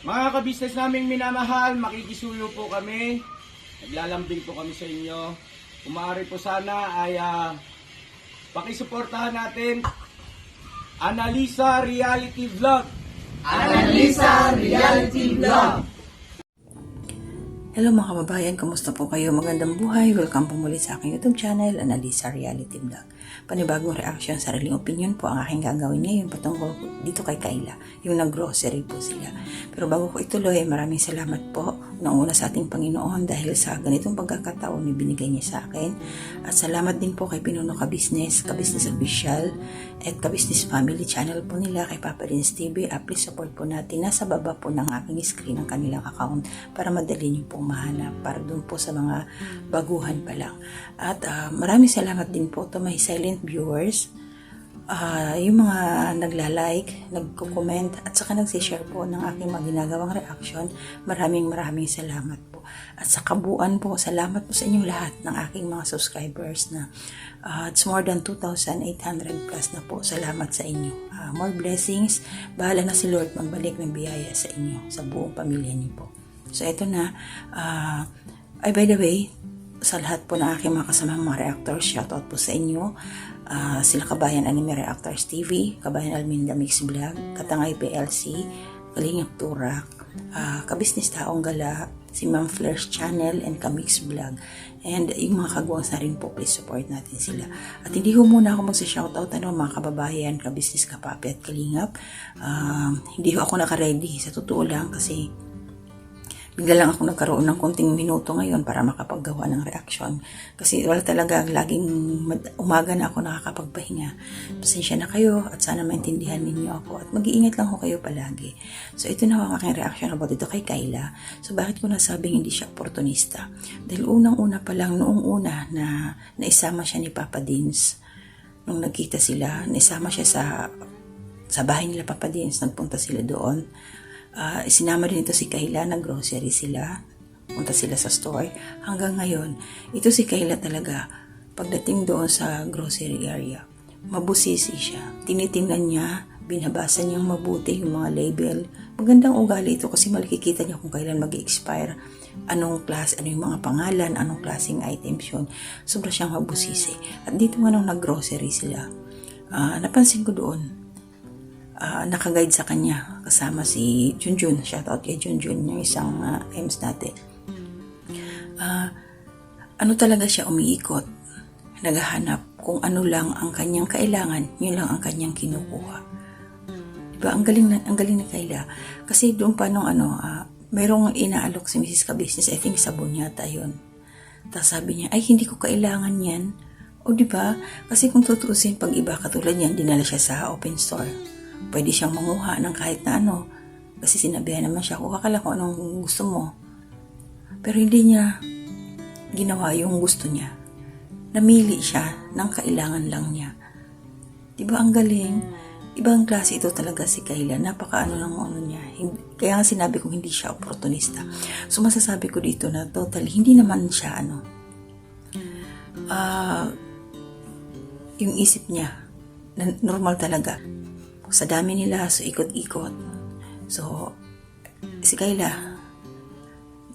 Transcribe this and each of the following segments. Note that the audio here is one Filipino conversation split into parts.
Mga kabisnes naming minamahal, makikisuyo po kami. Naglalambing po kami sa inyo. Kung maaari po sana ay pakisuportahan natin Analisa Reality Vlog. Analisa Reality Vlog. Hello mga kababayan, kumusta po kayo? Magandang buhay. Welcome po muli sa aking YouTube channel, Analisa Reality Vlog. Panibagong reaction, sariling opinion po ang aking gagawin ngayon patungkol dito kay Kayla, yung nag-grocery po sila. Pero bago ko ituloy, maraming salamat po una sa ating Panginoon dahil sa ganitong pagkakataon na binigay niya sa akin. At salamat din po kay Pinuno Kabisnes, Kabisnes Official, at Kabisnes Family Channel po nila kay Papa Dins TV. Please support po natin. Nasa baba po ng aking screen ang kanilang account para madali niyo po mahanap para doon po sa mga baguhan pa lang. At maraming salamat din po to my silent viewers. Yung mga nagla-like, nagko-comment at saka nagsishare po ng aking mga ginagawang reaction, maraming salamat po. At sa kabuuan po, salamat po sa inyong lahat ng aking mga subscribers na it's more than 2,800 plus na po. Salamat sa inyo. More blessings. Bahala na si Lord magbalik ng biyaya sa inyo, sa buong pamilya niyo po. So ito na, by the way, sa lahat po ng aking mga kasamang mga reactors, shoutout po sa inyo. Sila Kabayan Anime Reactors TV, Kabayan Alminda Mix Vlog, Katangay PLC, Kalingap Turak, Kabisnes Taong Gala, si Ma'am Flair's Channel, and Kamix Vlog. And yung mga kagwang rin po, please support natin sila. At hindi ko muna ako magsa-shoutout mga kababayan, kabisnes, kapapi at kalingap. Hindi ko ako naka-ready, sa totoo lang, kasi bigla lang ako nagkaroon ng konting minuto ngayon para makapaggawa ng reaction. Kasi wala talaga, laging umaga na ako nakakapagpahinga. Pasensya na kayo at sana maintindihan ninyo ako. At mag-iingat lang ho kayo palagi. So ito na ang aking reaction about ito kay Kayla. So bakit ko nasabing hindi siya oportunista? Dahil unang-una pa lang, noong una na naisama siya ni Papa Dins. Nung nagkita sila, naisama siya sa bahay nila Papa Dins. Nagpunta sila doon. Sinama din ito si Kayla, nag-grocery sila, punta sila sa store. Hanggang ngayon, ito si Kayla talaga, pagdating doon sa grocery area, mabusisi siya. Tinitingnan niya, binabasa niyang mabuti yung mga label. Magandang ugali ito kasi makikita niya kung kailan mag-expire, anong class, ano yung mga pangalan, anong klaseng items yun. Sobra siyang mabusisi. At dito nga nung nag-grocery sila, napansin ko doon, nakaguide sa kanya kasama si Junjun. Shoutout kay Junjun, yung isang EMS natin. Ano talaga siya, umiikot, naghahanap kung ano lang ang kanyang kailangan, yun lang ang kanyang kinukuha. Diba? Ang galing na Kayla. Kasi doon pa nung merong inaalok si Mrs. Kabisnes, I think sabon yata yun. Tapos sabi niya, ay hindi ko kailangan yan. O diba? Kasi kung tutuusin, pag iba katulad yan, dinala siya sa open store. Pwede siyang manguha ng kahit na ano. Kasi sinabihan naman siya, kuha ka lang kung anong gusto mo. Pero hindi niya ginawa yung gusto niya. Namili siya ng kailangan lang niya. Diba ang galing? Ibang klase ito talaga si Kayla. Napaka niya. Kaya nga sinabi kong hindi siya oportunista. So masasabi ko dito na totally, hindi naman siya yung isip niya, normal talaga. Sa dami nila, so ikot-ikot. So, si Kayla,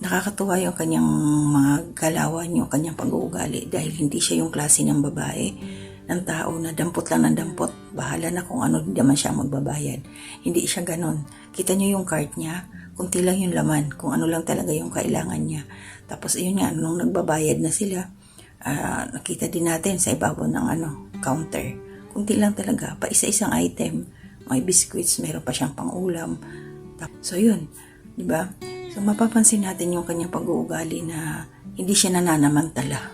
nakakatuwa yung kanyang mga galawan, yung kanyang pag-uugali dahil hindi siya yung klase ng babae, ng tao na dampot lang ng dampot. Bahala na kung ano, hindi naman siya magbabayad. Hindi siya ganon. Kita niyo yung cart niya, kunti lang yung laman, kung ano lang talaga yung kailangan niya. Tapos, ayun nga, nung nagbabayad na sila, nakita din natin sa ibabaw ng counter. Kunti lang talaga, pa isa-isang item. May biscuits, mayroon pa siyang pang-ulam. So, yun. Diba? So, mapapansin natin yung kanyang pag-uugali na hindi siya nananamantala.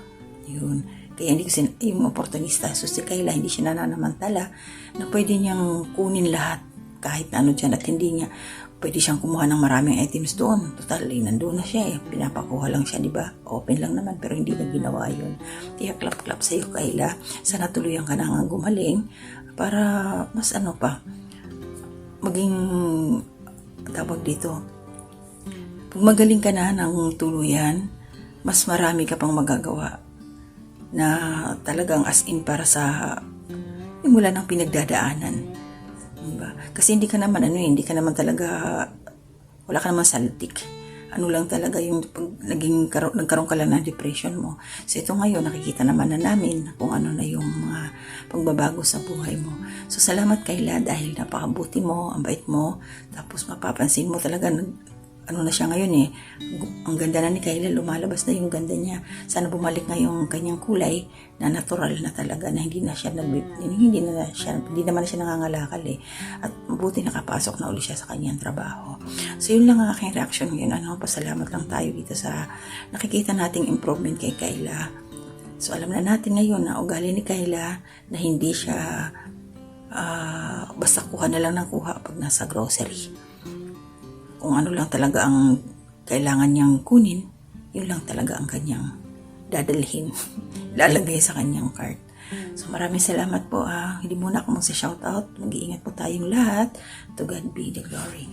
Yun. Kaya hindi kasi yung oportunista. So, si Kayla, hindi siya nananamantala na pwede niyang kunin lahat kahit na ano dyan at hindi niya pwede siyang kumuha ng maraming items doon. Total, nandun na siya eh. Pinapakuha lang siya, diba? Open lang naman, pero hindi na ginawa yun. Kaya clap-clap sa'yo, Kayla. Sana tuluyan ka na nga gumaling para mas maging tawag dito. Pag magaling ka na ng tuluyan, mas marami ka pang magagawa na talagang as in para sa mula ng pinagdadaanan. Diba? Kasi hindi ka naman talaga Wala ka naman saltik. Ano lang talaga yung pag nagkaroon ka lang ng depression mo. So ito ngayon, nakikita naman na namin kung ano na yung mga pagbabago sa buhay mo. So salamat Kayla dahil napakabuti mo, ang bait mo, tapos mapapansin mo talaga ano na siya ngayon ang ganda na ni Kayla, lumalabas na yung ganda niya. Sana bumalik na yung kanyang kulay na natural na talaga, na hindi naman siya nangangalakal At mabuti nakapasok na uli siya sa kanyang trabaho. So yun lang ang aking reaction ngayon. Pasalamat lang tayo dito sa nakikita nating improvement kay Kayla. So alam na natin ngayon na ugali ni Kayla na hindi siya basta kuha na lang ng kuha pag nasa grocery. Kung ano lang talaga ang kailangan niyang kunin, yun lang talaga ang kanyang dadalhin, lalagay sa kanyang cart. So maraming salamat po. Hindi muna ako magsa-shoutout. Mag-iingat po tayong lahat. To God be the glory.